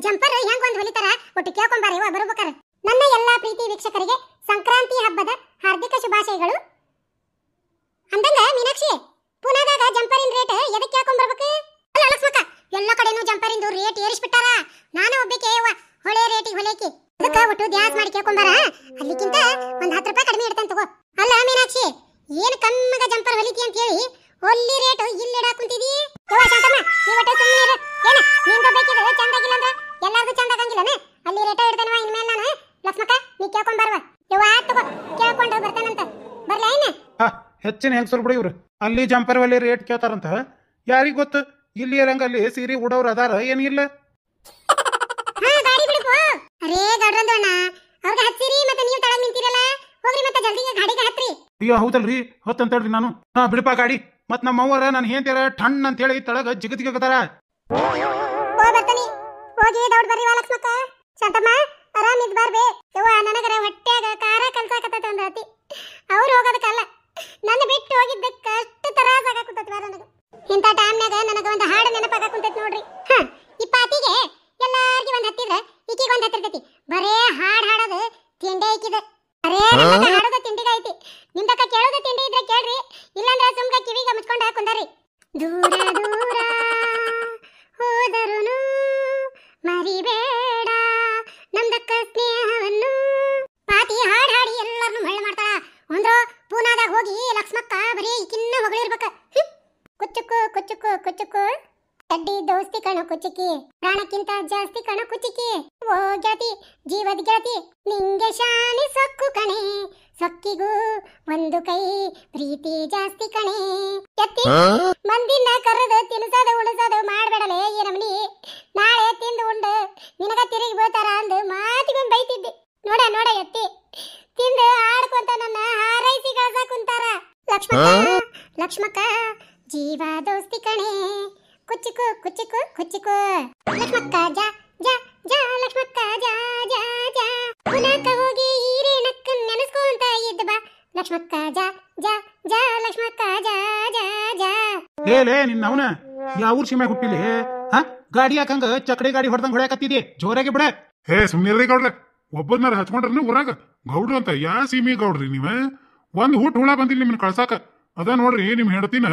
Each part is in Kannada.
ಜಂಪರ್ ಹೆಂಗ್ ಒಂದ್ ಹೊಲಿತಾರ ಒಟ್ಟು ಕೇಳ್ಕೊಂಬಾರ ಇವ ಬರಬೇಕಾರ. ನನ್ನ ಎಲ್ಲಾ ಪ್ರೀತಿ ವೀಕ್ಷಕರಿಗೆ ಸಂಕ್ರಾಂತಿ ಹಬ್ಬದ ಹಾರ್ದಿಕ ಶುಭಾಶಯಗಳು. ಅಂದಂಗ ಮೀನಾಕ್ಷಿ, ಪುನಾದಾಗ ಜಂಪರಿನ ರೇಟ್ ಎದಕ್ಕೆ ಕೇಳ್ಕೊಂಬರ್ಬೇಕು? ಅಲ್ಲ ಲಕ್ಷ್ಮಕ್ಕ, ಎಲ್ಲ ಕಡೆನೂ ಜಂಪರಿಂದು ರೇಟ್ ಏರಿಸ್ಬಿಟ್ಟಾರ. ನಾನು ಒಬ್ಬಕ್ಕೆ ಹೊಳೆ ರೇಟಿಗೆ ಹೊಲೇಕಿ, ಅದಕ್ಕೆ ಒಟ್ಟು ದ್ಯಾಸ್ ಮಾಡಿ ಕೇಳ್ಕೊಂಬಾರ. ಅಲ್ಲಿಕ್ಕಿಂತ ಒಂದ್ 10 ರೂಪಾಯಿ ಕಡಿಮೆ ಇಡ್ತೇನೆ ತಗೋ. ಅಲ್ಲ ಮೀನಾಕ್ಷಿ, ಏನ್ ಕಮ್ಮಗ ಜಂಪರ್ ಹೊಲಿತಿ ಅಂತ ಹೇಳಿ ಒಲ್ಲಿ ರೇಟ್ ಇಲ್ಲಿ ಇಡಾಕ್ ಕುಂತಿದಿ? ಯವ್ವ ಶಾಂತಮ್ಮ, ನೀ ಒಟ್ಟು ಸುಮ್ಮನೆ ಇರು. ಏನ ನಿಂದ ಬೇಕಿದ್ರೆ ಚಂದಾಗಿಲ್ಲ ಅಂದ್ರೆ ಎಲ್ಲಾರ್ದು ಚಂದ ಆಗಂಗಿಲ್ಲನ? ಅಲ್ಲಿ ರೇಟ ಇಡ್ತೇನವ ಇನ್ಮೇಲೆ ನಾನು. ಲಕ್ಷ್ಮಕ್ಕ, ನೀ ಕೇಳ್ಕೊಂಬಾರವ. ಯವ್ವ ತಗೋ, ಕೇಳ್ಕೊಂಡು ಬರ್ತಾನಂತ. ಬರ್ಲಾ ಏನ? ಹೆಚ್ಚಿನ ಹೆಂಗಸರು ಬಿಡಿ ಇವ್ರು. ಅಲ್ಲಿ ಜಂಪರ್ ಒಲಿ ರೇಟ್ ಕೇಳ್ತಾರಂತ ಯಾರಿಗ ಗೊತ್ತು? ಇಲ್ಲಿ ರಂಗಲ್ಲಿ ಸೀರೆ ಉಡೋರು ಅದಾರ ಏನಿಲ್ಲ. ಗಾಡಿ ಬಿಡುಪೋ. ಅರೇ ಗೌಡ್ರಂದು ಅಣ್ಣ, ಅವ್ರಿಗೆ ಹಚ್ಚಿರಿ ಮತ್ತೆ ನೀವು ತಳಗ್ ನಿಂತಿರಲ್ಲ. ಹೋಗ್ರಿ ಮತ್ತೆ ಜಲ್ದಿಗೆ ಗಾಡಿಗೆ ಹತ್ರಿ. ಅಯ್ಯೋ ಹೌದಲ್ರಿ, ಹೊತ್ತಂತೇಳ್ರಿ ನಾನು. ಬಿಡಪ್ಪ ಗಾಡಿ. ಮತ್ ನಮ್ಮ ಅವ್ವರ ನಾನು ಹೇಳ್ತಾರ ಠಣ್ ಅಂತ ಹೇಳಿ ತಳಗ ಜಿಗತಿಗತಾರ. ಬರ್ತಾನಿ, ಹೋಗಿ ದೌಡ್ ಬರ್ರಿ ಲಕ್ಷ್ಮಕ್ಕ. ಶಾಂತಮ್ಮ, ಆರಾಮ್ ಇದ್ ಬರ್ಬೇ. ಯವ್ವ ನನಗರ ಹೊಟ್ಯಾಗ ಖಾರ ಕಲ್ಸಾಕತ್ತ ಅಂದತಿ. ಅವ್ರು ಹೋಗೋದಕ್ಕಲ್ಲ, ನನ್ನ ಬಿಟ್ಟು ಹೋಗಿದ್ದಕ್ಕ ಅಷ್ಟು ತರಾಸ ಆಗಾಕುತ್ತೈತಿ ನನಗ. ಇಂಥ ಟೈಮ್ನಾಗ ನನಗ ಒಂದು ಹಾಡು ನೆನಪಾಗ ಕುಂತೈತಿ ನೋಡ್ರಿ. ಈ ಪಾತಿಗೆ ಎಲ್ಲಾರ್ಗಿ ಒಂದ್ ಹತ್ತಿದ್ರ ಈಕಿಗೆ ಒಂದ್ ಹತ್ತಿರ್ತೈತಿ. ಬರೇ ಹಾಡ್ ಹಾಡೋದು ತಿಂಡಿ ಐಕಿದ. ಅರೇ ಹಾಡೋದ ತಿಂಡಿಗೈತಿ. ನಿಮ್ದಕ್ಕ ಕೇಳೋದ ತಿಂಡಿ ಇದ್ರೆ ಕೇಳ್ರಿ, ಇಲ್ಲಾಂದ್ರೆ ಸುಮ್ಗ ಕಿವಿಗ ಮುಚ್ಕೊಂಡ ಕುಂದರಿ. ದೂರ ದೂರ ಹೋದರುನು ಮರಿಬೇಡ ನಮ್ದಕ್ಕ ಸ್ನೇಹವನ್ನು. ಪಾತಿ ಹಾಡ್ ಹಾಡಿ ಎಲ್ಲಾರನ್ನು ಮಳ್ಳ ಮಾಡ್ತಾಳ. ಒಂದ್ರ ಪೂನಾದಾಗ ಹೋಗಿ ಲಕ್ಷ್ಮಕ್ಕ ಬರೀ ಈಕಿನ್ನ ಹೊಗಳಿರ್ಬೇಕ. ಕುಚ್ಚುಕು ಕುಚ್ಚುಕು ಕುಚ್ಚುಕು, ಕಡ್ಡಿ ದೋಸ್ತಿ ಕಣೋ ಕುಚ್ಚುಕಿ, ಪ್ರಾಣಕ್ಕಿಂತ ಜಾಸ್ತಿ ಕಣೋ ಕುಚ್ಚುಕಿ. ಓ ಗೆಳತಿ, ಜೀವದ ಗೆಳತಿ, ನಿಂಗೆ ಶಾನೆ ಸೊಕ್ಕು ಕಣೆ, ಸೊಕ್ಕಿಗೂ ಒಂದು ಕೈ ಪ್ರೀತಿ ಜಾಸ್ತಿ ಕಣೆ. ಎತ್ತಿ ಮಂದಿನ ಕರೆದು ತಿನ್ಸೋದು ಉಳಿಸೋದು ಮಾಡ್ಬೇಡಲೇ ಈ ನಮ್ನಿ. ನಾಳೆ ತಿಂದು ಉಂಡು ನಿನಗ ತಿರುಗಿ ಬೀಳ್ತಾರ ಅಂದು ಮಾತಿಗೊಂದು ಬೈತಿದ್ದೆ. ನೋಡ ನೋಡ ಎತ್ತಿ, ತಿಂದು ಆಡ್ಕೊಂತ ನನ್ನ ಹಾರೈಸಿ ಗಳಸ ಕುಂತಾರ. ಲಕ್ಷ್ಮಕ್ಕ ಲಕ್ಷ್ಮಕ್ಕ, ಜೀವ ದೋಸ್ತಿ ಕಣೆ, ಕುಚ್ಚುಕು ಕುಚ್ಚುಕು ಕುಚ್ಚುಕು. ಲಕ್ಷ್ಮಕ್ಕ ಜಾ ಜಾ ಜಾ, ಲಕ್ಷ್ಮಕ್ಕ ಜಾ ಜಾ ಜಾ. ಪುನಕ ಹೋಗಿ ಈರೇನಕ್ಕ ನೆನೆಸ್ಕೊಂತ ಇದ್ದ ಬಾ. ಲಕ್ಷ್ಮಕ್ಕ ಜಾ ಜಾ ಜಾ, ಲಕ್ಷ್ಮಕ್ಕ ಜಾ ಜಾ ಜಾ. ಲೇ ನಿನ್ನ ಅವನ ಯಾವ ಊರ್ ಸೀಮೆ ಹುಟ್ಟಿಲಿ? ಗಾಡಿ ಯಾಕಂಗ ಚಕಡಿ ಗಾಡಿ ಹೊಡೆದಂಗ ಹೊಡ್ಯಾಕತ್ತಿದೆ? ಜೋರಾಗಿ ಬಿಡ. ಹೇ ಸುಮ್ನಿರ್ರಿ ಗೌಡ್ರ, ಒಬ್ಬರನ್ನ ಹಚ್ಕೊಂಡ್ರಿ ಊರಾಗ ಗೌಡ್ರು ಅಂತ. ಯಾ ಸೀಮಿ ಗೌಡ್ರಿ ನೀವ? ಒಂದ್ ಹುಟ್ ಹುಳ ಬಂದಿಲ್ಲ ನಿಮ್ಮನ್ನ ಕಳ್ಸಾಕ. ಅದ ನೋಡ್ರಿ ನಿಮ್ ಹೆಂಡತಿನ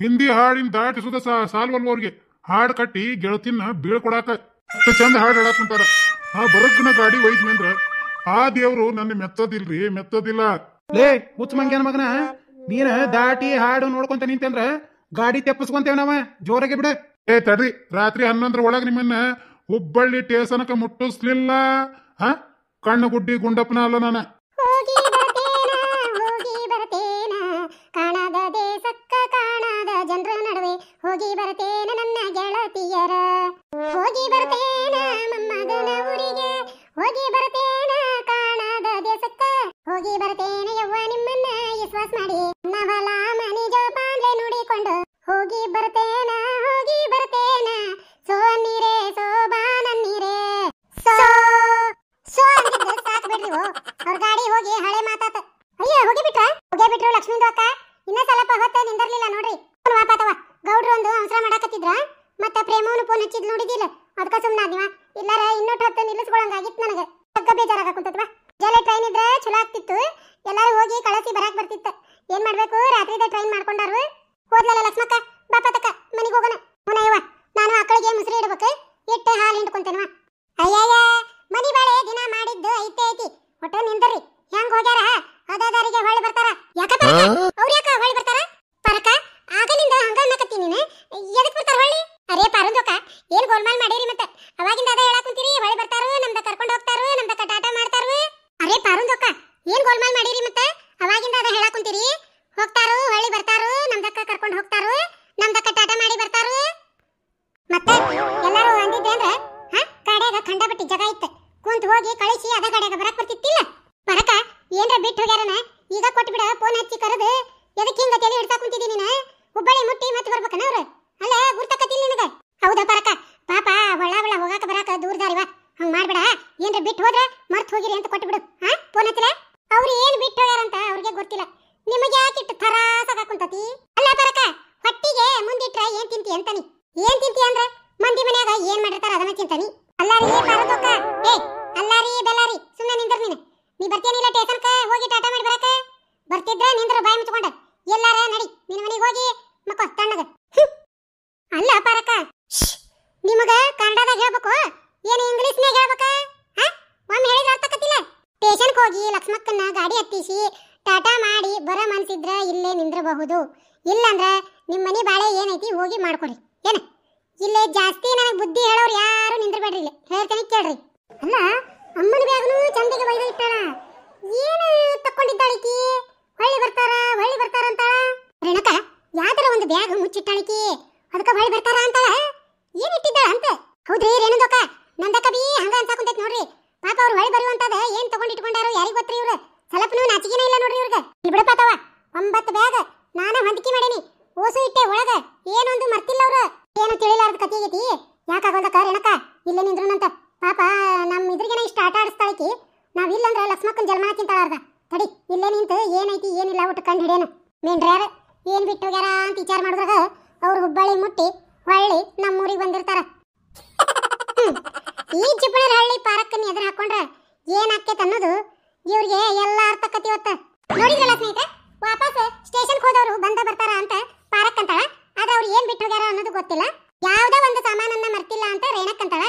ಹಿಂದಿ ಹಾಡಿನ ದಾಟಿಸುದ ಸಾಲ್ವಲ್ವರ್ಗೆ ಹಾಡ್ ಕಟ್ಟಿ ಗೆಳತಿನ ಬೀಳ್ಕೊಡಾಕ ಅಷ್ಟು ಚಂದ ಹಾಡ್ ಹೇಳಕ್ ಕುಂತಾರ. ಬರಗ್ನ ಗಾಡಿ ಒಯ್ದ್ವಿ ಅಂದ್ರ ಆ ದೇವ್ರು ನನ್ನ ಮೆತ್ತದಿಲ್ರಿ, ಮೆತ್ತದಿಲ್ಲ. ಲೇ ಹುಚ್ಚ ಮಂಗ್ಯಾನ ಮಗನ, ನೀನ ದಾಟಿ ಹಾಡು ನೋಡ್ಕೊಂತ ನಿಂತಂದ್ರ ಗಾಡಿ ತೆಪ್ಪಸ್ಕೊಂತೇವ ನಾವ. ಜೋರಾಗಿ ಬಿಡ. ತಡ್ರಿ, ರಾತ್ರಿ 11 ಒಳಗ ನಿಮ್ಮನ್ನ ಹುಬ್ಬಳ್ಳಿ ಟೇಸನಕ ಮುಟ್ಟಿಸ್ಲಿಲ್ಲ. ಕಣ್ಣು ಗುಡ್ಡಿ ಗುಂಡಪ್ಪನ ಅಲ್ಲ ನಾನ. ಹೋಗಿ ಬರ್ತೇನ ಕಾಣದ ದೇಶಕ್ಕ, ಕಾಣದ ಜನರ ನಡುವೆ ಹೋಗಿ ಬರ್ತೇನ ನನ್ನ ಗೆಳತಿಯರ. ಹೋಗಿ ಬರ್ತೇನ ಮೊಮ್ಮಗನ ಊರಿಗೆ, ಹೋಗಿ ಬರ್ತೇನ ಕಾಣದ ದೇಶಕ್ಕ, ಹೋಗಿ ಬರ್ತೇನ ಯವ್ವ ನಿಮ್ಮನ್ನ ವಿಶ್ವಾಸ ಮಾಡಿ. ನವಲ ಮನಿ ಜೋಪಾನ್ಲೆ ನೋಡಿಕೊಂಡು ಹೋಗಿ ಬರ್ತೇನ, ಹೋಗಿ ಬರ್ತೇನ. ಸೋ ನೀರೇ ಸೋಬಾ ನನ್ನೀರೇ, ಸೋ ಸೋ ಅಂದಿದ್ದು ಸಾಕು ಬಿಡ್ರಿ. ಅವ್ರ ಗಾಡಿ ಹೋಗಿ ಹಳೆ ಮಾತಾತ. ಅಯ್ಯೋ ಹೋಗಿ ಬಿಟ್ರು ಲಕ್ಷ್ಮೀಂದು ಅಕ್ಕ. ಇನ್ನ ಸ್ವಲ್ಪ ಹೊತ್ತ ನಿಂದಿರ್ಲಿಲ್ಲ ನೋಡ್ರಿ. ವಾಪಾತವ ಗೌಡ್ರು ಒಂದು ಅವಸರ ಮಾಡಾಕತ್ತಿದ್ರ. ಮತ್ತ ಪ್ರೇಮವನು ಫೋನ್ ಹಚ್ಚಿದ್ ನೋಡಿದಿಲ್ಲ, ಅದಕ್ಕ ಸುಮ್ಮನಾದ್ನಿವ. ಇಲ್ಲಾರ ಇನ್ನೊಟ್ಟು ಹೊತ್ತು ನಿಲ್ಲಿಸ್ಕೊಳಂಗಾಗಿತ್ತು ನನಗೆ. ತಗ್ಗ ಬೇಜಾರಾಗ ಕುಂತತ್ವ. ಜಲ್ದಿ ಟ್ರೈನ್ ಇದ್ರೆ ಚಲೋ ಆಗ್ತಿತ್ತು, ಎಲ್ಲಾರು ಹೋಗಿ ಕಳಸಿ ಬರಾಕ್ ಬರ್ತಿತ್ತು. ಏನ್ ಮಾಡ್ಬೇಕು, ರಾತ್ರಿದ ಟ್ರೈನ್ ಮಾಡ್ಕೊಂಡಾರು. ಹೋದ್ಲಲ್ಲ ಲಕ್ಷ್ಮಕ್ಕ, ಬಾಪಾತಕ್ಕ ಮನಿಗೆ ಹೋಗೋಣ. ಹುನಯ್ಯವ, ನಾನು ಆಕಳಿಗೆ ಮುಸ್ರಿ ಇಡ್ಬೇಕು, ಇಟ್ಟು ಹಾಲು ಹಿಂಡ್ಕೊಂತೇನವ. ಅಯ್ಯಯ್ಯ, ಮನಿ ಬಾಳೆ ದಿನ ಮಾಡಿದ್ದು ಐತಿ. ಒಟ್ಟು ನಿಂದರ್ರಿ. ಹೆಂಗ್ ಹೋಗ್ಯಾರ ಅದಾದಾರಿಗೆ ಹೊಳ್ಳಿ ಬರ್ತಾರ. ಯಾಕಪ್ಪ ಅವ್ರ ಯಾಕ ಹೊಳ್ಳಿ ಬರ್ತಾರ? ಪರಕ ಆಗಲಿಂದ ಹಂಗ ಅನ್ನಕತ್ತಿ ನೀನು. ಎದಕ್ ಬರ್ತಾರ ಹೊಳ್ಳಿ? ಅರೇ ಪಾರಂದೋಕ, ಏನ್ ಗೋಲ್ಮಾಲ್ ಮಾಡೀರಿ ಮತ್ತೆ? ಅವಾಗಿಂದ ಅದ ಹೇಳಕ್ ಕುಂತೀರಿ, ಹೊಳ್ಳಿ ಬರ್ತಾರು, ನಮ್ದ ಕರ್ಕೊಂಡು ಹೋಗ್ತಾರು, ನಮ್ದ ಟಾಟಾ ಮಾಡ್ತಾರು. ಅರೇ ಪಾರಂದೋಕ, ಏನ್ ಗೋಲ್ಮಾಲ್ ಮಾಡೀರಿ ಮತ್ತೆ? ಅವಾಗಿಂದ ಅದ ಹೇಳಕ್ ಕುಂತೀರಿ, ಹೋಗ್ತಾರು, ಹೊಳ್ಳಿ ಬರ್ತಾರು, ನಮ್ದಕ್ಕ ಕರ್ಕೊಂಡು ಹೋಗ್ತಾರು, ನಮ್ದಕ್ಕ ಟಾಟಾ ಮಾಡಿ ಬರ್ತಾರು. ಮತ್ತೆ ಎಲ್ಲಾರು ಅಂದಿದ್ದೆ ಅಂದ್ರ ಕಾಡ್ಯಾಗ ಖಂಡಪಟ್ಟಿ ಜಾಗ ಇತ್ತು, ಕುಂತ ಹೋಗಿ ಕಳಿಸಿ ಅದ ಗಾಡ್ಯಾಗ ಬರಕ್ ಬರ್ತಿತ್ತಿಲ್ಲ. ಪರಕ ಏನ್ರ ಬಿಟ್ಟು ಹೋಗ್ಯಾರನ ಈಗ ಕೊಟ್ಟು ಬಿಡ. ಫೋನ್ ಹಚ್ಚಿ ಕರೆದು ಎದಕ್ಕೆ ಹಿಂಗ ತಲೆ ಹಿಡ್ತಾ ಕುಂತಿದಿ ನೀನ? ಹುಬ್ಬಳ್ಳಿ ಮುಟ್ಟಿ ಮತ್ತೆ ಬರ್ಬೇಕನ ಅವ್ರು? ಅಲ್ಲ ಗುರ್ತಕತ್ತಿಲ್ಲ ನಿನಗ? ಹೌದಾ ಪರಕ, ಪಾಪ ಒಳ್ಳ ಹೋಗಾಕ ಬರಾಕ ದೂರ ದಾರಿವ. ಹಂಗ ಮಾಡ್ಬೇಡ. ಏನ್ರ ಬಿಟ್ಟು ಹೋದ್ರ ಮರ್ತ್ ಹೋಗಿರಿ ಅಂತ ಕೊಟ್ಟು ಬಿಡು. ಫೋನ್ ಹಚ್ಚಲ. ಅವ್ರು ಏನ್ ಬಿಟ್ಟು ಹೋಗ್ಯಾರಂತ ಅವ್ರಿಗೆ ಗೊತ್ತಿಲ್ಲ. ನಿಮಗೆ ಯಾಕಿಟ್ಟು ಥರಾಸಾಗ ಕುಂತತಿ? ಅಲ್ಲ ಪರಕ, ಹೊಟ್ಟಿಗೆ ಮುಂದಿಟ್ರ ಏನ್ ತಿಂತಿ ಅಂತಾನಿ? ಏನ್ ತಿಂತಿ ಅಂದ್ರ ಮಂದಿ ಮನ್ಯಾಗ ಏನ್ ಮಾಡಿರ್ತಾರ ಅದನ್ನ ತಿಂತಾನಿ. ಅಲ್ಲಾರಿ ಪಾರತೋಕ, ಏ ಅಲ್ಲಾರಿ ಬೆಲಾರಿ ಸುಮ್ಮನೆ ನಿಂದ್ರ ನೀ ಬರ್ತೀನಿಲ್ಲ ಸ್ಟೇಷನ್ಕ ಹೋಗಿ ಟಾಟಾ ಮಾಡಿ ಬರಕ. ಬರ್ತಿದ್ರ ನಿಂದ್ರ ಬಾಯಿ ಮುಚ್ಕೊಂಡ ಎಲ್ಲಾರ ನಡಿ ನಿನ್ನ ಮನೆಗೆ ಹೋಗಿ ಮಕ್ಕ ತಣ್ಣಗ. ಅಲ್ಲ ಪಾರಕ, ನಿಮಗ ಕನ್ನಡದಾಗ ಹೇಳ್ಬೇಕು ಏನು ಇಂಗ್ಲಿಷ್ನಾಗ ಹೇಳ್ಬೇಕ? ಒಮ್ಮೆ ಹೇಳಿದ್ರೆ ಅರ್ಥ ಆಕತಿಲ್ಲ. ಸ್ಟೇಷನ್ಗೆ ಹೋಗಿ ಲಕ್ಷ್ಮಕ್ಕನ್ನ ಗಾಡಿ ಹತ್ತಿಸಿ ಟಾಟಾ ಮಾಡಿ ಬರ ಮನ್ಸಿದ್ರ ಇಲ್ಲೇ ನಿಂದ್ರಬಹುದು. ಇಲ್ಲಂದ್ರ ನಿಮ್ಮ ಮನೆ ಬಾಳೆ ಏನೈತಿ ಹೋಗಿ ಮಾಡ್ಕೊಡಿ. ಏನ ಇಲ್ಲೇ ಜಾಸ್ತಿ ನನಗೆ ಬುದ್ಧಿ ಹೇಳೋರು ಯಾರು ನಿಂದ್ರಬೇಡ್ರಿ. ಇಲ್ಲಿ ಹೇಳ್ತೇನೆ ಕೇಳ್ರಿ. ಅಲ್ಲ ಅಮ್ಮನ ಬ್ಯಾಗ್ನು ಚಂದಿಗೆ ಒಯ್ದು ಇಟ್ಟಾಳ. ಏನು ತಕ್ಕೊಂಡಿದ್ದಾಳಿಕಿ? ಹೊಳ್ಳಿ ಬರ್ತಾರ ಅಂತಾಳ. ರೇಣಕ ಯಾವ್ದಾರ ಒಂದು ಬ್ಯಾಗ್ ಮುಚ್ಚಿಟ್ಟಾಳಿಕಿ, ಅದಕ್ಕೆ ಹೊಳ್ಳಿ ಬರ್ತಾರ ಅಂತಾಳ. ಏನ್ ಇಟ್ಟಿದ್ದಾಳ ಅಂತ? ಹೌದ್ರಿ ರೇಣುದಕ್ಕ, ನಂದಕ್ಕ ಬಿ ಹಂಗ ಅನ್ಸಾಕುಂತೈತಿ ನೋಡ್ರಿ. ಪಾಪ ಅವ್ರು ಹೊಳ್ಳಿ ಬರುವಂತದ ಏನ್ ತಗೊಂಡಿಟ್ಕೊಂಡಾರು ಯಾರಿಗ್ ಗೊತ್ತ್ರಿ? ಇವ್ರು ಸ್ವಲ್ಪನೂ ನಾಚಿಕೆನೇ ಇಲ್ಲ ನೋಡ್ರಿ ಇವ್ರಿಗೆ. ಇಲ್ಲಿ ಬಿಡಪಾತವ 9 ಬ್ಯಾಗ್ ನಾನ ಹೊಂದಿಕೆ ಮಾಡೇನಿ, ಓಸು ಇಟ್ಟೆ ಒಳಗ. ಏನೊಂದು ಮರ್ತಿಲ್ಲ ಅವ್ರು. ಏನು ತಿಳಿಲಾರ್ದ ಕತಿ ಆಗೈತಿ. ಯಾಕಾಗೋದಕ್ಕ ರೇಣಕ ಇಲ್ಲೇ ನಿಂದ್ರುನಂತ. ಪಾಪ ನಮ್ಮ ಇದ್ರಿಗೇನ ಇಷ್ಟ ಆಟ ಆಡಿಸ್ತಾಳಕಿ. ನಾವಿಲ್ಲಂದ್ರ ಲಕ್ಷ್ಮಕ್ಕನ್ ಜನ್ಮನ ತಿಂತಾಳಾರ್ದ. ತಡಿ ಇಲ್ಲೇ ನಿಂತು ಏನೈತಿ ಏನಿಲ್ಲ ಒಟ್ಟು ಕಂಡು ಹಿಡೇನು. ಮೇನ್ರ್ಯಾರ ಏನ್ ಬಿಟ್ಟು ಹೋಗ್ಯಾರ ಅಂತ ವಿಚಾರ ಮಾಡಿದ್ರಾಗ ಅವ್ರು ಹುಬ್ಬಳ್ಳಿ ಮುಟ್ಟಿ ಹೊಳ್ಳಿ ನಮ್ಮೂರಿಗೆ ಬಂದಿರ್ತಾರ. ಈ ಚಿಪ್ಪಣರ ಹಳ್ಳಿ ಪಾರಕ್ಕನ್ನ ಎದುರು ಹಾಕೊಂಡ್ರ ಏನಾಕೇತ ಅನ್ನೋದು ಇವ್ರಿಗೆ ಎಲ್ಲ ಅರ್ಥ ಆಕತಿ. ಇವತ್ತ ನೋಡಿದ್ರಲ್ಲ ಸ್ನೇಹಿತರೆ, ವಾಪಸ್ ಸ್ಟೇಷನ್ಗೆ ಹೋದವರು ಬರ್ತಾರ ಅಂತ ಪಾರಕ್ ಅಂತಾಳ. ಆದ್ರೆ ಅವ್ರು ಏನ್ ಬಿಟ್ಟು ಹೋಗ್ಯಾರ ಅನ್ನೋದು ಗೊತ್ತಿಲ್ಲ. ಯಾವ್ದೋ ಒಂದು ಸಾಮಾನನ್ನ ಮರ್ತಿಲ್ಲ ಅಂತ ರೇಣಕ್ ಅಂತಾಳ.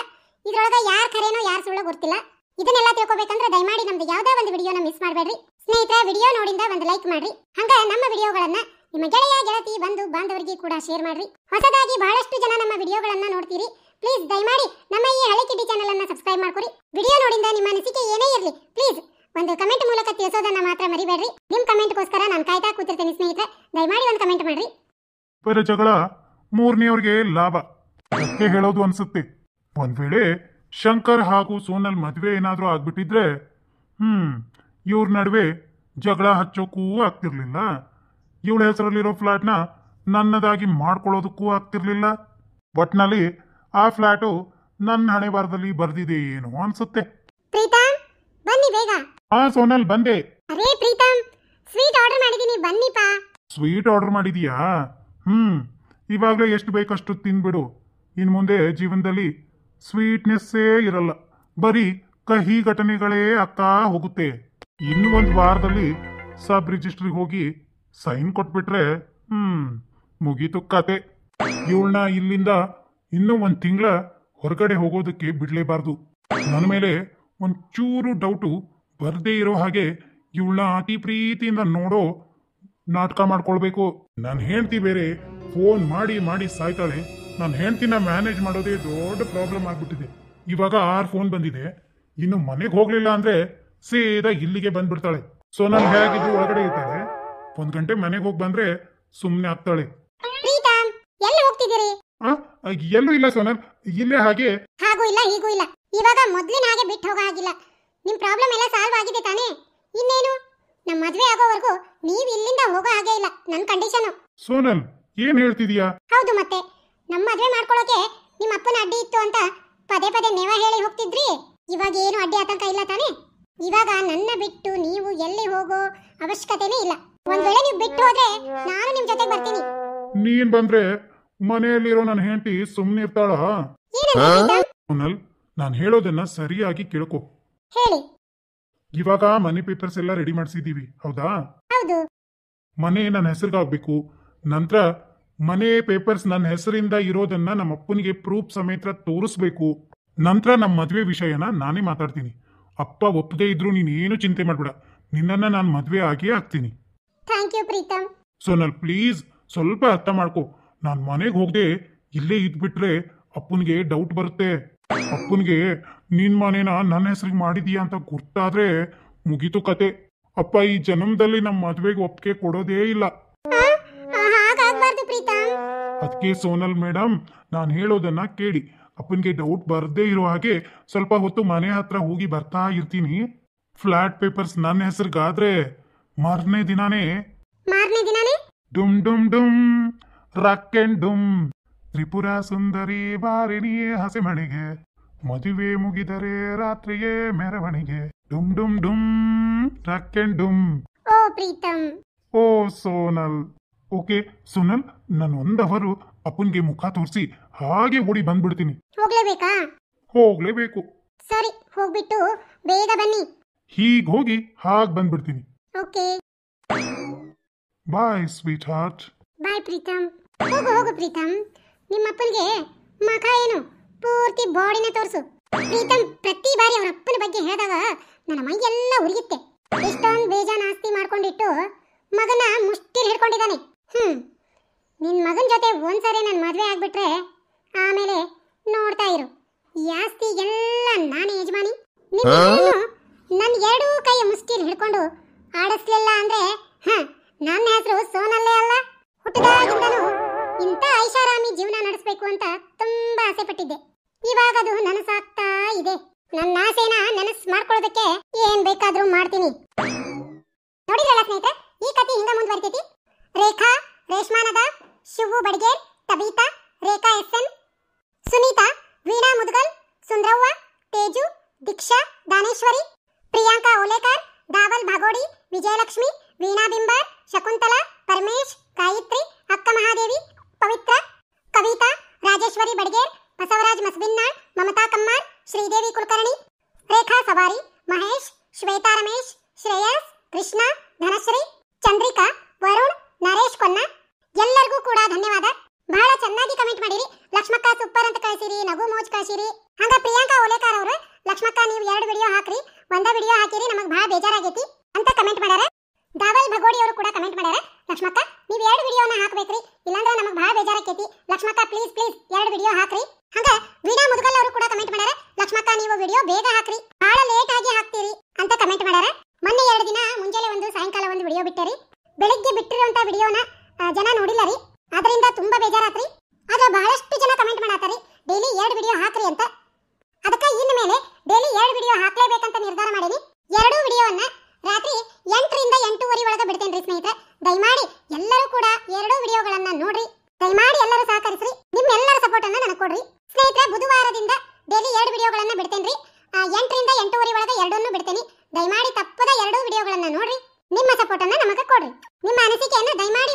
ಇದ್ರೊಳಗ ಯಾರ್ ಖರೇನೋ ಯಾರ್ ಸುಳ್ಳು ಗೊತ್ತಿಲ್ಲ. ಇದನ್ನೆಲ್ಲ ತಿಳ್ಕೊಬೇಕಂದ್ರೆ ದಯಮಾಡಿ ನಮ್ದು ಯಾವ್ದೋ ಒಂದು ವಿಡಿಯೋನ ಮಿಸ್ ಮಾಡಬೇಡ್ರಿ ಸ್ನೇಹಿತರೆ. ವಿಡಿಯೋ ನೋಡಿಂದ ಒಂದು ಲೈಕ್ ಮಾಡ್ರಿ. ಹಂಗ ನಮ್ಮ ವಿಡಿಯೋಗಳನ್ನ ನಿಮ್ಮ ಗೆಳೆಯ ಗೆಳತಿ ಬಂಧು ಬಾಂಧವರಿಗೆ ಕೂಡ ಶೇರ್ ಮಾಡ್ರಿ. ಹೊಸದಾಗಿ ಬಹಳಷ್ಟು ಜನ ನಮ್ಮ ವಿಡಿಯೋಗಳನ್ನ ನೋಡ್ತೀರಿ. ಪ್ಲೀಸ್ ದಯಮಾಡಿ ನಮ್ಮ ಈ ಹಳೆ ಕಿಡಿ ಚಾನೆಲ್ ಅನ್ನ ಸಬ್ಸ್ಕ್ರೈಬ್ ಮಾಡ್ಕೊರಿ. ವಿಡಿಯೋ ನೋಡಿಂದ ನಿಮ್ಮ ಅನಿಸಿಕೆ ಏನೇ ಇರಲಿ ಪ್ಲೀಸ್ ಒಂದು ಕಮೆಂಟ್ ಮೂಲಕ ತಿಳಿಸೋದನ್ನ ಮಾತ್ರ ಮರಿಬೇಡ್ರಿ. ನಿಮ್ ಕಮೆಂಟ್ಗೋಸ್ಕರ ನಾನು ಕಾಯ್ತಾ ಕೂತಿರ್ತೇನೆ ಸ್ನೇಹಿತರೆ. ದಯಮಾಡಿ ಒಂದು ಕಮೆಂಟ್ ಮಾಡ್ರಿ. ಪರ ಜಗಳ ಮೂರನೆಯವ್ರಿಗೆ ಲಾಭ ಅದಕ್ಕೆ ಹೇಳೋದು ಅನ್ಸುತ್ತೆ. ಒಂದ್ ವೇಳೆ ಶಂಕರ್ ಹಾಗೂ ಸೋನಲ್ ಮದ್ವೆ ಏನಾದ್ರೂ ಆಗ್ಬಿಟ್ಟಿದ್ರೆ ಇವ್ರ ನಡುವೆ ಜಗಳ ಹಚ್ಚೋಕ್ಕೂ ಆಗ್ತಿರ್ಲಿಲ್ಲ. ಇವಳ ಹೆಸರಲ್ಲಿರೋ ಫ್ಲಾಟ್ನ ನನ್ನದಾಗಿ ಮಾಡ್ಕೊಳ್ಳೋದಕ್ಕೂ ಆಗ್ತಿರ್ಲಿಲ್ಲ. ಒಟ್ನಲ್ಲಿ ಆ ಫ್ಲಾಟು ನನ್ನ ಹಣೆ ಬಾರದಲ್ಲಿ ಬರ್ದಿದೆ ಏನೋ ಅನ್ಸುತ್ತೆ. ಪ್ರೀತಮ್ ಬನ್ನಿ ಬೇಗ. ಸೋನಲ್ ಬಂದೆ. ಅರೇ ಪ್ರೀತಮ್, ಸ್ವೀಟ್ ಆರ್ಡರ್ ಮಾಡಿದೀನಿ ಬನ್ನಿಪಾ. Sweet order ಮಾಡಿದೀಯಾ? ಇವಾಗಲೇ ಎಷ್ಟು ಬೇಕಷ್ಟು ತಿನ್ಬಿಡು. ಇನ್ನು ಮುಂದೆ ಜೀವನದಲ್ಲಿ ಸ್ವೀಟ್ನೆಸ್ಸೇ ಇರಲ್ಲ, ಬರೀ ಕಹಿ ಘಟನೆಗಳೇ ಆಗ್ತಾ ಹೋಗುತ್ತೆ. ಇನ್ನು ಒಂದು ವಾರದಲ್ಲಿ ಸಬ್ ರಿಜಿಸ್ಟ್ರಿಗೆ ಹೋಗಿ ಸೈನ್ ಕೊಟ್ಬಿಟ್ರೆ ಮುಗೀತು ಕತೆ. ಇವಳನ್ನ ಇಲ್ಲಿಂದ ಇನ್ನೂ 1 ತಿಂಗಳ ಹೊರಗಡೆ ಹೋಗೋದಕ್ಕೆ ಬಿಡಲೇಬಾರ್ದು. ನನ್ನ ಮೇಲೆ ಒಂಚೂರು ಡೌಟು ಬರದೇ ಇರೋ ಹಾಗೆ ಇವಳನ್ನ ಅತಿ ಪ್ರೀತಿಯಿಂದ ನೋಡೋ ನಾಟಕ ಮಾಡ್ಕೊಳ್ಬೇಕು. ನನ್ನ ಹೆಂಡ್ತಿ ಬೇರೆ ಫೋನ್ ಮಾಡಿ ಮಾಡಿ ಸಾಯ್ತಾಳೆ. ನನ್ನ ಹೆಂಡ್ತಿನ ಮ್ಯಾನೇಜ್ ಮಾಡೋದೇ ದೊಡ್ಡ ಪ್ರಾಬ್ಲಮ್ ಆಗ್ಬಿಟ್ಟಿದೆ. ಇವಾಗ 6 ಫೋನ್ ಬಂದಿದೆ. ಇನ್ನು ಮನೆಗೆ ಹೋಗ್ಲಿಲ್ಲ ಅಂದ್ರೆ ಸೀದಾ ಇಲ್ಲಿಗೆ ಬಂದ್ಬಿಡ್ತಾಳೆ. ಸೊ ನಾನು ಹೇಗಿದ್ದು ಒಳಗಡೆ ಇರ್ತಾಳೆ. 1 ಗಂಟೆ ಮನೆಗೆ ಹೋಗಿ ಬಂದ್ರೆ ಸುಮ್ಮನೆ ಆಗ್ತಾಳೆ. ಪ್ರೀತಮ್ ಎಲ್ಲಿ ಹೋಗ್ತಿದ್ದೀರಿ? ಎಲ್ಲೂ ಇಲ್ಲ ಸೋನಲ್, ಇಲ್ಲೇ ಹಾಗೆ. ಹಾಗೂ ಇಲ್ಲ ಹೀಗೂ ಇಲ್ಲ. ಇವಾಗ ಮೊದ್ಲಿನ ಹಾಗೆ ಬಿಟ್ಟು ಹೋಗೋ ಹಾಗಿಲ್ಲ. ನಿಮ್ ಪ್ರಾಬ್ಲಮ್ ಎಲ್ಲ ಸಾಲ್ವ್ ಆಗಿದೆ ತಾನೇ? ಇನ್ನೇನು ನಮ್ಮ ಮದ್ವೆ ಆಗೋವರೆಗೂ ನೀವು ಇಲ್ಲಿಂದ ಹೋಗೋ ಹಾಗೆ ಇಲ್ಲ. ನನ್ನ ಕಂಡೀಷನ್. ಸೋನಲ್ ಏನ್ ಹೇಳ್ತಿದೀಯಾ? ಹೌದು ಮತ್ತೆ, ನಮ್ಮ ಮದ್ವೆ ಮಾಡ್ಕೊಳ್ಳೋಕೆ ನಿಮ್ಮ ಅಪ್ಪನ ಅಡ್ಡಿ ಇತ್ತು ಅಂತ ಪದೇ ಪದೇ ನೇವ ಹೇಳಿ ಹೋಗ್ತಿದ್ರಿ. ಇವಾಗ ಏನು ಅಡ್ಡಿ ಆತಂಕ ಇಲ್ಲ ತಾನೇ? ಇವಾಗ ನನ್ನ ಬಿಟ್ಟು ನೀವು ಎಲ್ಲಿ ಹೋಗೋ ಅವಶ್ಯಕತೆನೇ ಇಲ್ಲ. ಒಂದ್ ವೇಳೆ ನೀವು ಬಿಟ್ಟು ಹೋದ್ರೆ ನಾನು ನಿಮ್ ಜೊತೆ ಬರ್ತೀನಿ. ನೀನ್ ಬಂದ್ರೆ ಮನೆಯಲ್ಲಿರೋ ನನ್ನ ಹೆಂಡತಿ ಸುಮ್ಮನೆ ಇರ್ತಾಳ? ಸೋನಲ್, ನಾನು ಹೇಳೋದನ್ನ ಸರಿಯಾಗಿ ಕೇಳ್ಕೊ. ಹೇಳಿ. ಇವಾಗ ಮನಿ ಪೇಪರ್ಸ್ ಎಲ್ಲ ರೆಡಿ ಮಾಡಿಸಿದೀವಿ, ಹೌದಾ? ಹೌದು. ಮನೆ ನನ್ನ ಹೆಸರಿಗಾಗಬೇಕು. ನಂತರ ಮನೆ ಪೇಪರ್ಸ್ ನನ್ನ ಹೆಸರಿಂದ ಇರೋದನ್ನ ನಮ್ಮ ಅಪ್ಪನಿಗೆ ಪ್ರೂಫ್ ಸಮೇತ ತೋರಿಸ್ಬೇಕು. ನಂತರ ನಮ್ಮ ಮದ್ವೆ ವಿಷಯನ ನಾನೇ ಮಾತಾಡ್ತೀನಿ. ಅಪ್ಪ ಒಪ್ಪದೇ ಇದ್ರು ನೀನ್ ಏನು ಚಿಂತೆ ಮಾಡ್ಬೇಡ, ನಿನ್ನನ್ನ ನಾನು ಮದ್ವೆ ಆಗಿಯೇ ಆಗ್ತೀನಿ. Thank you Pritam. Sonal please ಸ್ವಲ್ಪ ಅರ್ಥ ಮಾಡ್ಕೊ. ನಾನು ಮನೆಗೆ ಹೋಗದೆ ಇಲ್ಲೇ ಇದ್ಬಿಟ್ರೆ ಅಪ್ಪನಿಗೆ ಡೌಟ್ ಬರುತ್ತೆ. ಅಪ್ಪನಿಗೆ ನಿನ್ ಮನೇನ ನನ್ನ ಹೆಸರಿಗೆ ಮಾಡಿದೀಯಾ ಅಂತ ಗೊತ್ತಾದ್ರೆ ಮುಗೀತು ಕತೆ. ಅಪ್ಪ ಈ ಜನ್ಮದಲ್ಲಿ ನಮ್ಮ ಮದ್ವೆಗೆ ಒಪ್ಪಿಗೆ ಕೊಡೋದೇ ಇಲ್ಲ. ಹಾಗಾಗ್ಬಾರ್ದು ಪ್ರೀತಮ್. ಅದಕ್ಕೆ ಸೋನಲ್ ಮೇಡಮ್, ನಾನು ಹೇಳೋದನ್ನ ಕೇಳಿ. ಅಪ್ಪನಿಗೆ ಡೌಟ್ ಬರ್ದೇ ಇರೋ ಹಾಗೆ ಸ್ವಲ್ಪ ಹೊತ್ತು ಮನೆ ಹತ್ರ ಹೋಗಿ ಬರ್ತಾ ಇರ್ತೀನಿ. ಫ್ಲಾಟ್ ಪೇಪರ್ಸ್ ನನ್ನ ಹೆಸರಿಗಾದ್ರೆ ಮಾರನೇ ದಿನಾನೇ ಡುಮ್ ಡುಮ್ ಡುಮ್ ರಕ್ ಅಂಡ್ ಡುಮ್ ತ್ರಿಪುರ ಸುಂದರಿ ಬಾರಿಣಿಯೇ ಹಸೆ ಮಳೆಗೆ ಮದುವೆ ಮುಗಿದರೆ ರಾತ್ರಿಯೇ ಮೆರವಣಿಗೆ ಡುಮ್ ಡುಮ್ ಡುಮ್ ರಕ್ ಅಂಡ್ ಡುಮ್. ಓ ಪ್ರೀತಮ್. ಓ ಸೋನಲ್. ಓಕೆ ಸೋನಲ್, ನಾನು 1 ಅವರು ಅಪ್ಪನ್ಗೆ ಮುಖ ತೋರಿಸಿ ಹಾಗೆ ಓಡಿ ಬಂದ್ಬಿಡ್ತೀನಿ. ಹೋಗ್ಲೇಬೇಕಾ? ಹೋಗ್ಲೇಬೇಕು. ಸರಿ, ಹೋಗ್ಬಿಟ್ಟು ಬೇಗ ಬನ್ನಿ. ಹೀಗ್ ಹೋಗಿ ಹಾಗ್ ಬಂದ್ಬಿಡ್ತೀನಿ. ಓಕೆ, ಬಾಯ್ ಸ್ವೀಟ್ ಹಾರ್ಟ್. ಬಾಯ್ ಪ್ರೀತಮ್. ಹೋಗು ಹೋಗು ಪ್ರೀತಮ್, ನಿಮ್ಮಪ್ಪನಿಗೆ ಮಖ ಏನು ಪೂರ್ತಿ ಬಾಡಿನ ತೋರಿಸು. ಪ್ರೀತಮ್ ಪ್ರತಿ ಬಾರಿ ಅವರ ಅಪ್ಪನ ಬಗ್ಗೆ ಹೇಳಿದಾಗ ನನ್ನ ಮೈಯೆಲ್ಲ ಉರಿಯುತ್ತೆ. ಎಷ್ಟೊಂದು ಬೇಜಾನ್ ಆಸ್ತಿ ಮಾಡ್ಕೊಂಡಿಟ್ಟು ಮಗನ ಮುಷ್ಟಿಲ್ ಹಿಡ್ಕೊಂಡಿದ್ದಾನೆ. ನಿನ್ ಮಗನ ಜೊತೆ ಒಂದ್ಸರಿ ನನ್ನ ಮದುವೆ ಆಗ್ಬಿಟ್ರೆ ಆಮೇಲೆ ನೋಡ್ತಾ ಇರು, ಈ ಆಸ್ತಿ ಎಲ್ಲ ನಾನೇ ಯಜಮಾನಿ. ನನ್ನ ಎರಡೂ ಕೈಯ ಮುಷ್ಟಿಲ್ ಹಿಡ್ಕೊಂಡು ಆಡಿಸ್ಲಿಲ್ಲ ಅಂದ್ರೆ ನನ್ನ ಹೆಸರು ಸೋನಲ್ಲೇ ಅಲ್ಲ. ಹುಟ್ಟದಾಗಿಂದನೂ ಇಂಥ ಐಷಾರಾಮಿ ಜೀವನ ನಡೆಸಬೇಕು ಅಂತ ತುಂಬಾ ಆಸೆ ಪಟ್ಟಿದ್ದೆ. ಇವಾಗ ಅದು ನನಸಾಗ್ತಾ ಇದೆ. ನನ್ನ ಆಸೆನ ನನಸು ಮಾಡ್ಕೊಳ್ಳೋದಕ್ಕೆ ಏನ್ ಬೇಕಾದ್ರೂ ಮಾಡ್ತೀನಿ. ನೋಡಿದ್ರಲ್ಲ ಸ್ನೇಹಿತರೆ, ಈ ಕಥೆ ಹಿಂಗ ಮುಂದುವರಿತೈತಿ. ರೇಖಾ, ರೇಷ್ಮಾನದ, ಶಿವು ಬಡ್ಗೇರ್, ತಬೀತಾ, ರೇಖಾ SN, ಸುನೀತಾ, ವೀಣಾ ಮುದ್ಗಲ್, ಸುಂದ್ರವ್ವ, ತೇಜು, ದೀಕ್ಷಾ, ದಾನೇಶ್ವರಿ, ಪ್ರಿಯಾಂಕಾ ಓಲೇಕರ್, ದಾವಲ್ ಭಾಗೋಡಿ, ವಿಜಯಲಕ್ಷ್ಮಿ, ವೀಣಾ ಬಿಂಬಾರ್, ಶಕುಂತಲಾ, ಪರಮೇಶ್, ಗಾಯತ್ರಿ, ಅಕ್ಕ ಮಹಾದೇವಿ, ಪವಿತ್ರ, ಕವಿತಾ, ರಾಜೇಶ್ವರಿ ಬಡ್ಗೇರ್, ಬಸವರಾಜ್ ಮಸಬಿನ್ನಾಳ್, ಮಮತಾ ಕಮ್ಮಾರ್, ಶ್ರೀದೇವಿ ಕುಲಕರ್ಣಿ, ರೇಖಾ ಸವಾರಿ, ಮಹೇಶ್, ಶ್ವೇತಾ ರಮೇಶ್, ಶ್ರೇಯಸ್, ಕೃಷ್ಣ, ಧನಶ್ರೀ, ಚಂದ್ರಿಕಾ, ವರುಣ್, ನರೇಶ್ ಕೊನ್ನ, ಎಲ್ಲರಿಗೂ ಕೂಡ ಧನ್ಯವಾದ. ಬಹಳ ಚೆನ್ನಾಗಿ ಕಮೆಂಟ್ ಮಾಡಿರಿ. ಲಕ್ಷ್ಮಕ್ಕ ಸೂಪರ್ ಅಂತ ಕಳಿಸಿರಿ, ನಗು ಮೋಜ್ ಕಳಿಸಿರಿ. ಹಂಗ ಪ್ರಿಯಾಂಕಾ ಓಲೇಕರ್ ಅವರು, ಲಕ್ಷ್ಮಕ್ಕ ನೀವು 2 ವಿಡಿಯೋ ಹಾಕ್ರಿ, ಒಂದ ವಿಡಿಯೋ ಹಾಕಿರಿ, ನಮಗ್ ಬಹಳ ಬೇಜಾರಾಗೈತಿ ಅಂತ ಕಮೆಂಟ್ ಮಾಡ್ಯಾರ. ದಾವಲ್ ಭಗೋಡಿ ಅವರು ಕೂಡ ಕಮೆಂಟ್ ಮಾಡ್ಯಾರ, ಲಕ್ಷ್ಮಕ್ಕ ನೀವು 2 ವಿಡಿಯೋನ ಹಾಕ್ಬೇಕ್ರಿ, ಇಲ್ಲಾಂದ್ರೆ ನಮಗ್ ಬಹಳ ಬೇಜಾರಾಕೈತಿ, ಲಕ್ಷ್ಮಕ್ಕ ಪ್ಲೀಸ್ 2 ವಿಡಿಯೋ ಹಾಕ್ರಿ. ಹಂಗ ವೀಣಾ ಮುದ್ಗಲ್ ಅವರು ಕೂಡ ಕಮೆಂಟ್ ಮಾಡ್ಯಾರ, ಲಕ್ಷ್ಮಕ್ಕ ನೀವು ವಿಡಿಯೋ ಬೇಗ ಹಾಕ್ರಿ, ಬಹಳ ಲೇಟ್ ಆಗಿ ಹಾಕ್ತೀರಿ ಅಂತ ಕಮೆಂಟ್ ಮಾಡ್ಯಾರ. ಮೊನ್ನೆ 2 ದಿನ ಮುಂಜಾನೆ ಒಂದು, ಸಾಯಂಕಾಲ ಒಂದು ವಿಡಿಯೋ ಬಿಟ್ಟರಿ. ಬೆಳಿಗ್ಗೆ ಬಿಟ್ಟಿರುವಂತ ವಿಡಿಯೋನ ಜನ ನೋಡಿಲ್ಲ ರೀ, ಅದರಿಂದ ತುಂಬಾ ಬೇಜಾರಾತ್ರಿ. ಆದ್ರೆ ಬಹಳಷ್ಟು ಜನ ಕಮೆಂಟ್ ಮಾಡಾತಾರಿ ಡೈಲಿ 2 ವಿಡಿಯೋ ಹಾಕ್ರಿ ಅಂತ. ಅದಕ್ಕೆ ಇನ್ನು ಮೇಲೆ ಡೈಲಿ 2 ವಿಡಿಯೋ ಹಾಕ್ಲೇಬೇಕಂತ ನಿರ್ಧಾರ ಮಾಡೀನಿ. 2 ವಿಡಿಯೋವನ್ನ ರಾತ್ರಿ 8 ರಿಂದ 8:30 ಒಳಗೆ ಬಿಡ್ತೇನ್ರಿ ಸ್ನೇಹಿತರೆ. ದಯಮಾಡಿ ಎಲ್ಲರೂ ಕೂಡ 2 ವಿಡಿಯೋಗಳನ್ನ ನೋಡ್ರಿ. ದಯಮಾಡಿ ಎಲ್ಲರೂ ಸಹಕರಿಸ್ರಿ, ನಿಮ್ಮೆಲ್ಲರ ಸಪೋರ್ಟ್ ಅನ್ನ ನನಗೆ ಕೊಡ್ರಿ ಸ್ನೇಹಿತರೆ. ಬುಧವಾರದಿಂದ ಡೈಲಿ 2 ವಿಡಿಯೋಗಳನ್ನ ಬಿಡ್ತೇನ್ರಿ. 8 ರಿಂದ 8:30 ಒಳಗೆ 2 ಬಿಡ್ತೇನೆ. ದಯಮಾಡಿ ತಪ್ಪದ 2 ವಿಡಿಯೋಗಳನ್ನ ನೋಡ್ರಿ, ನಿಮ್ಮ ಸಪೋರ್ಟ್ ಅನ್ನ ನಮಗೆ ಕೊಡ್ರಿ. ನಿಮ್ಮ ಅನಿಸಿಕೆಯನ್ನ ದಯಮಾಡಿ